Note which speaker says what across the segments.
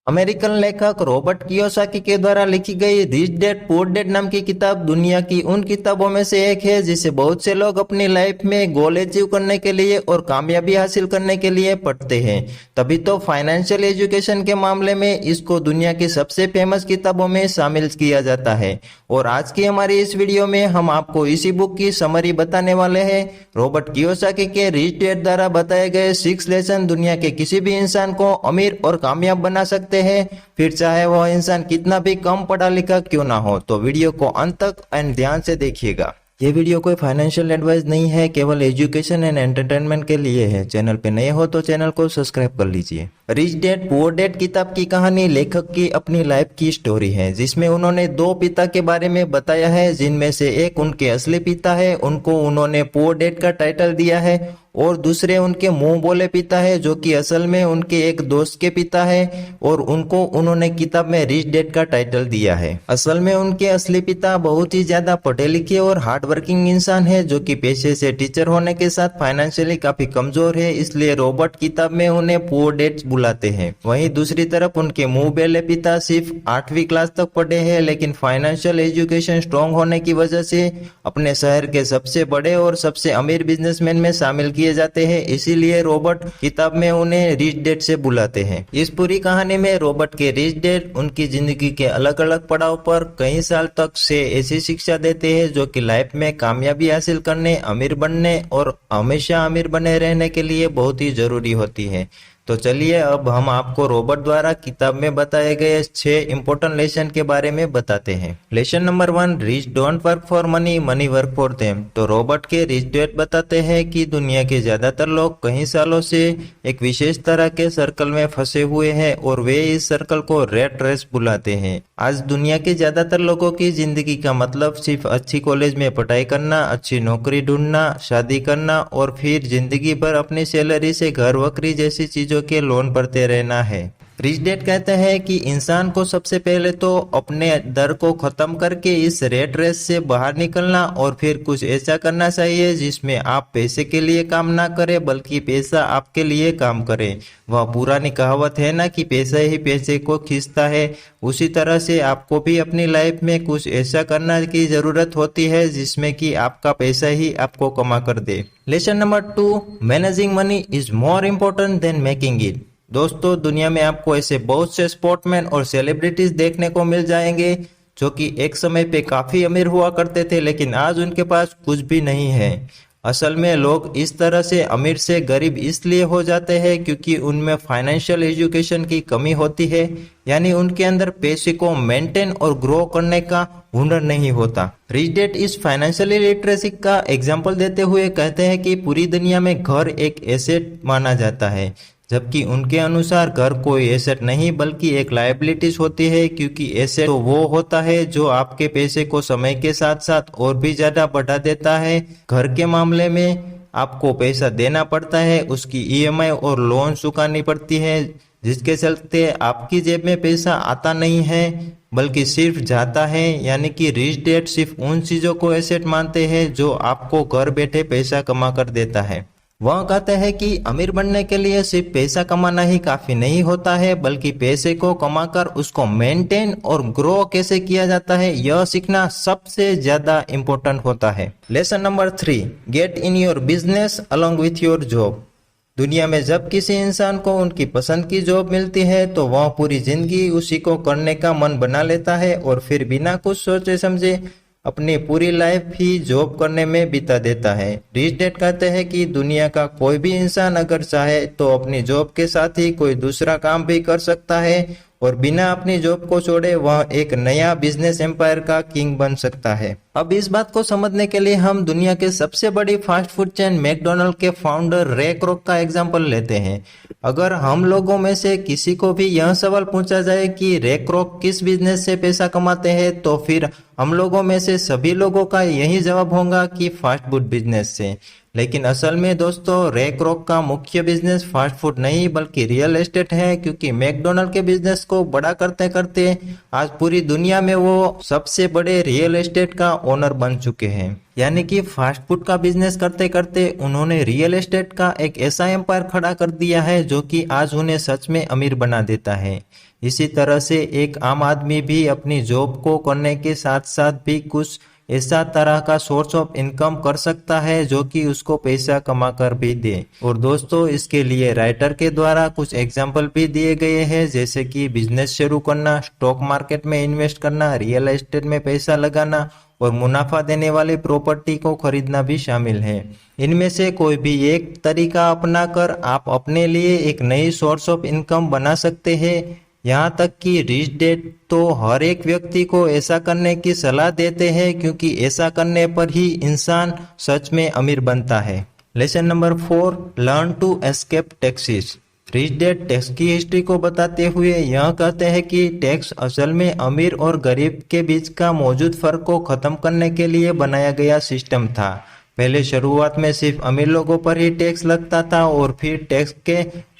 Speaker 1: American लेखक Robert Kiyosaki के द्वारा लिखी गई रिच डैड पुअर डैड नाम की किताब दुनिया की उन किताबों में से एक है जिसे बहुत से लोग अपनी लाइफ में गोल अचीव करने के लिए और कामयाबी हासिल करने के लिए पढ़ते हैं। तभी तो फाइनेंशियल एजुकेशन के मामले में इसको दुनिया की सबसे फेमस किताबों में शामिल किया जाता है। और आज की हमारी इस वीडियो में हम आपको इसी बुक की समरी बताने वाले हैं। रॉबर्ट कियोसाकी के रिच डैड द्वारा बताए गए 6 लेसन दुनिया के किसी भी इंसान को अमीर और कामयाब बना सकते हैं, फिर चाहे वह इंसान कितना भी कम पढ़ा लिखा क्यों ना हो। तो वीडियो को अंत तक एंड ध्यान से देखिएगा। ये वीडियो कोई फाइनेंशियल एडवाइस नहीं है, केवल एजुकेशन एंड एंटरटेनमेंट के लिए है। चैनल पे नए हो तो चैनल को सब्सक्राइब कर लीजिए। रिच डैड पुअर डैड किताब की कहानी लेखक की अपनी लाइफ की स्टोरी है, जिसमें उन्होंने 2 पिता के बारे में बताया है, जिनमें से एक उनके असली पिता है, उनको उन्होंने पुअर डैड का टाइटल दिया है, और दूसरे उनके मुंह बोले पिता है जो कि असल में उनके एक दोस्त के पिता है, और उनको उन्होंने किताब में रिच डैड का टाइटल दिया है। असल में उनके असली पिता बहुत ही ज्यादा पढ़े लिखे और हार्ड वर्किंग इंसान है, जो कि पेशे से टीचर होने के साथ फाइनेंशियली काफी कमजोर है, इसलिए रॉबर्ट किताब में उन्हें पुअर डैड बुलाते हैं। वहीं दूसरी तरफ उनके मुंह बोले पिता सिर्फ 8वीं क्लास तक पढ़े हैं, लेकिन फाइनेंशियल एजुकेशन स्ट्रॉन्ग होने की वजह से अपने शहर के सबसे बड़े और सबसे अमीर बिजनेसमैन में शामिल किए जाते हैं, इसीलिए रॉबर्ट किताब में उन्हें रिच डैड से बुलाते हैं। इस पूरी कहानी में रॉबर्ट के रिच डैड उनकी जिंदगी के अलग अलग पड़ाव पर कई साल तक से ऐसी शिक्षा देते हैं जो कि लाइफ में कामयाबी हासिल करने, अमीर बनने और हमेशा अमीर बने रहने के लिए बहुत ही जरूरी होती है। तो चलिए अब हम आपको रॉबर्ट द्वारा किताब में बताए गए 6 इंपॉर्टेंट लेसन के बारे में बताते हैं। Lesson number 1, rich don't work for money, money work for them. तो रॉबर्ट के रिच डैड बताते हैं कि दुनिया के ज्यादातर लोग कई सालों से एक विशेष तरह के सर्कल में फंसे हुए हैं और वे इस सर्कल को रेट रेस बुलाते हैं। आज दुनिया के ज्यादातर लोगों की जिंदगी का मतलब सिर्फ अच्छी कॉलेज में पढ़ाई करना, अच्छी नौकरी ढूंढना, शादी करना और फिर जिंदगी भर अपनी सैलरी से घर वक्री जैसी चीजों के लोन भरते रहना है। रिच डैड कहते हैं कि इंसान को सबसे पहले तो अपने डर को खत्म करके इस रेट रेस से बाहर निकलना और फिर कुछ ऐसा करना चाहिए जिसमें आप पैसे के लिए काम ना करें बल्कि पैसा आपके लिए काम करे। वह पुरानी कहावत है ना कि पैसा ही पैसे को खींचता है, उसी तरह से आपको भी अपनी लाइफ में कुछ ऐसा करना की जरूरत होती है जिसमें कि आपका पैसा ही आपको कमा कर दे। Lesson number 2, managing money is more important than making it. दोस्तों, दुनिया में आपको ऐसे बहुत से स्पोर्टमैन और सेलिब्रिटीज देखने को मिल जाएंगे जो कि एक समय पे काफी अमीर हुआ करते थे, लेकिन आज उनके पास कुछ भी नहीं है। असल में लोग इस तरह से अमीर से गरीब इसलिए हो जाते हैं क्योंकि उनमें फाइनेंशियल एजुकेशन की कमी होती है, यानी उनके अंदर पैसे को मेंटेन और ग्रो करने का हुनर नहीं होता। रिच डैड इस फाइनेंशियल लिटरेसी का एग्जाम्पल देते हुए कहते हैं कि पूरी दुनिया में घर एक एसेट माना जाता है, जबकि उनके अनुसार घर कोई एसेट नहीं बल्कि एक लायबिलिटीज होती है, क्योंकि एसेट तो वो होता है जो आपके पैसे को समय के साथ साथ और भी ज्यादा बढ़ा देता है। घर के मामले में आपको पैसा देना पड़ता है, उसकी ईएमआई और लोन चुकानी पड़ती है, जिसके चलते आपकी जेब में पैसा आता नहीं है बल्कि सिर्फ जाता है। यानी कि रिच डैड सिर्फ उन चीजों को एसेट मानते हैं जो आपको घर बैठे पैसा कमा कर देता है। वह कहते हैं कि अमीर बनने के लिए सिर्फ पैसा कमाना ही काफी नहीं होता है, बल्कि पैसे को कमाकर उसको मेंटेन और ग्रो कैसे किया जाता है यह सीखना सबसे ज्यादा इम्पोर्टेंट होता है। Lesson number 3, get in your business along with your job. दुनिया में जब किसी इंसान को उनकी पसंद की जॉब मिलती है तो वह पूरी जिंदगी उसी को करने का मन बना लेता है और फिर बिना कुछ सोचे समझे अपनी पूरी लाइफ ही जॉब करने में बिता देता है। रिच डैड कहते हैं कि दुनिया का कोई भी इंसान अगर चाहे तो अपनी जॉब के साथ ही कोई दूसरा काम भी कर सकता है और बिना अपनी जॉब को छोड़े वह एक नया बिजनेस एम्पायर का किंग बन सकता है। अब इस बात को समझने के लिए हम दुनिया के सबसे बड़ी फास्ट फूड चेन मैकडोनल्ड के फाउंडर रे क्रॉक का एग्जांपल लेते हैं। अगर हम लोगों में से किसी को भी यह सवाल पूछा जाए कि रे क्रॉक किस बिजनेस से पैसा कमाते हैं, तो फिर हम लोगों में से सभी लोगों का यही जवाब होगा कि फास्ट फूड बिजनेस से। लेकिन असल में दोस्तों, रे क्रॉक का मुख्य बिजनेस फास्ट फूड नहीं बल्कि रियल एस्टेट है, क्योंकि मैकडोनल्ड के बिजनेस को बड़ा करते करते आज पूरी दुनिया में वो सबसे बड़े रियल एस्टेट का ओनर बन चुके हैं। यानी कि फास्ट फूड का बिजनेस करते करते उन्होंने रियल एस्टेट का एक ऐसा एम्पायर खड़ा कर दिया है जो कि आज उन्हें सच में अमीर बना देता है। इसी तरह से एक आम आदमी भी अपनी जॉब को करने के साथ साथ भी कुछ ऐसा तरह का सोर्स ऑफ इनकम कर सकता है जो कि उसको पैसा कमा कर भी दे। और दोस्तों, इसके लिए राइटर के द्वारा कुछ एग्जाम्पल भी दिए गए हैं, जैसे कि बिजनेस शुरू करना, स्टॉक मार्केट में इन्वेस्ट करना, रियल एस्टेट में पैसा लगाना और मुनाफा देने वाली प्रॉपर्टी को खरीदना भी शामिल है। इनमें से कोई भी एक तरीका अपनाकर आप अपने लिए एक नई सोर्स ऑफ इनकम बना सकते हैं। यहाँ तक कि रिच डैड तो हर एक व्यक्ति को ऐसा करने की सलाह देते हैं, क्योंकि ऐसा करने पर ही इंसान सच में अमीर बनता है। Lesson number 4, learn to escape taxes. Rich dad tax की हिस्ट्री को बताते हुए यह कहते हैं कि टैक्स असल में अमीर और गरीब के बीच का मौजूद फर्क को खत्म करने के लिए बनाया गया सिस्टम था। पहले शुरुआत में सिर्फ अमीर लोगों पर ही टैक्स लगता था और फिर टैक्स के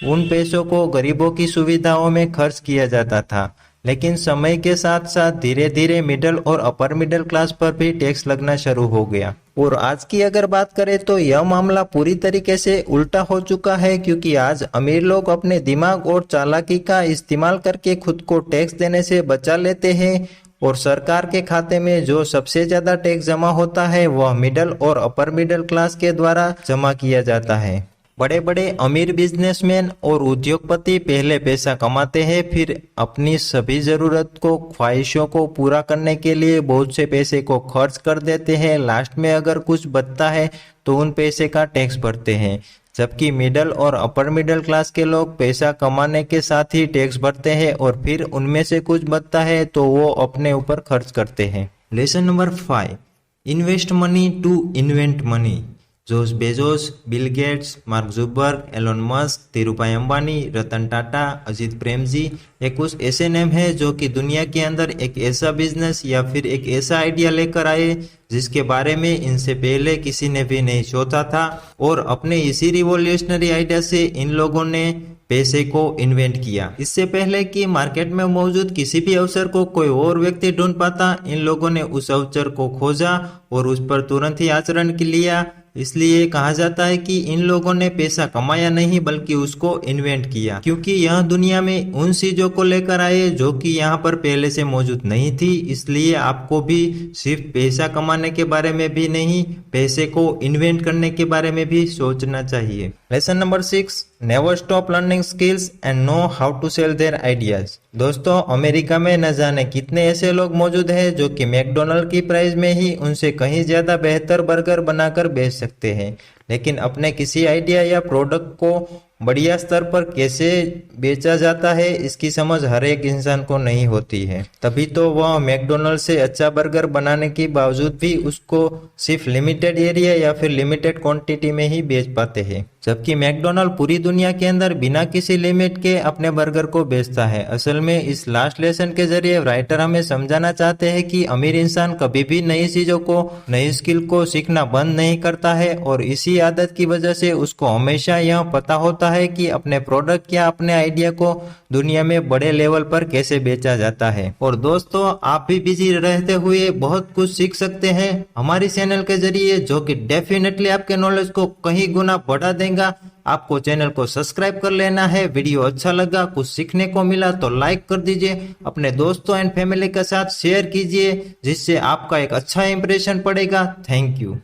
Speaker 1: उन पैसों को गरीबों की सुविधाओं में खर्च किया जाता था। लेकिन समय के साथ साथ धीरे धीरे मिडिल और अपर मिडिल क्लास पर भी टैक्स लगना शुरू हो गया। और आज की अगर बात करें तो यह मामला पूरी तरीके से उल्टा हो चुका है, क्योंकि आज अमीर लोग अपने दिमाग और चालाकी का इस्तेमाल करके खुद को टैक्स देने से बचा लेते हैं और सरकार के खाते में जो सबसे ज्यादा टैक्स जमा होता है वह मिडिल और अपर मिडिल क्लास के द्वारा जमा किया जाता है। बड़े बड़े अमीर बिजनेसमैन और उद्योगपति पहले पैसा कमाते हैं, फिर अपनी सभी जरूरत को, ख्वाहिशों को पूरा करने के लिए बहुत से पैसे को खर्च कर देते हैं। लास्ट में अगर कुछ बचता है तो उन पैसे का टैक्स भरते हैं, जबकि मिडिल और अपर मिडिल क्लास के लोग पैसा कमाने के साथ ही टैक्स भरते हैं और फिर उनमें से कुछ बचता है तो वो अपने ऊपर खर्च करते हैं। Lesson number 5, invest money to invent money. George Bezos, Bill Gates, Mark Zuckerberg, Elon Musk, Dhirubhai Ambani, Ratan Tata, Ajit Premji ये कुछ ऐसे नेम हैं जो कि दुनिया के अंदर एक ऐसा बिजनेस या फिर एक ऐसा आइडिया लेकर आए जिसके बारे में इनसे पहले किसी ने भी नहीं सोचा था, और अपने इसी रिवॉल्यूशनरी आइडिया से इन लोगों ने पैसे को इन्वेंट किया। इससे पहले कि मार्केट में मौजूद किसी भी अवसर को कोई और व्यक्ति ढूंढ पाता, इन लोगों ने उस अवसर को खोजा और उस पर तुरंत ही आचरण लिया। इसलिए कहा जाता है कि इन लोगों ने पैसा कमाया नहीं बल्कि उसको इन्वेंट किया, क्योंकि यह दुनिया में उन चीजों को लेकर आए जो कि यहाँ पर पहले से मौजूद नहीं थी। इसलिए आपको भी सिर्फ पैसा कमाने के बारे में भी नहीं, पैसे को इन्वेंट करने के बारे में भी सोचना चाहिए। Lesson number 6, never stop learning skills and know how to sell their ideas. दोस्तों, अमेरिका में न जाने कितने ऐसे लोग मौजूद हैं जो कि मैकडोनल्ड की प्राइस में ही उनसे कहीं ज्यादा बेहतर बर्गर बनाकर बेच सकते हैं, लेकिन अपने किसी आइडिया या प्रोडक्ट को बढ़िया स्तर पर कैसे बेचा जाता है इसकी समझ हर एक इंसान को नहीं होती है। तभी तो वह मैकडोनल्ड से अच्छा बर्गर बनाने के बावजूद भी उसको सिर्फ लिमिटेड एरिया या फिर लिमिटेड क्वांटिटी में ही बेच पाते हैं, जबकि मैकडोनल्ड पूरी दुनिया के अंदर बिना किसी लिमिट के अपने बर्गर को बेचता है। असल में इस लास्ट लेसन के जरिए राइटर हमें समझाना चाहते हैं कि अमीर इंसान कभी भी नई चीजों को, नई स्किल को सीखना बंद नहीं करता है, और इसी आदत की वजह से उसको हमेशा यह पता होता है कि अपने प्रोडक्ट या अपने आइडिया को दुनिया में बड़े लेवल पर कैसे बेचा जाता है। और दोस्तों, आप भी बिजी रहते हुए बहुत कुछ सीख सकते हैं हमारी चैनल के जरिए, जो कि डेफिनेटली आपके नॉलेज को कहीं गुना बढ़ा देगा। आपको चैनल को सब्सक्राइब कर लेना है। वीडियो अच्छा लगा, कुछ सीखने को मिला तो लाइक कर दीजिए, अपने दोस्तों एंड फैमिली के साथ शेयर कीजिए, जिससे आपका एक अच्छा इंप्रेशन पड़ेगा। Thank you.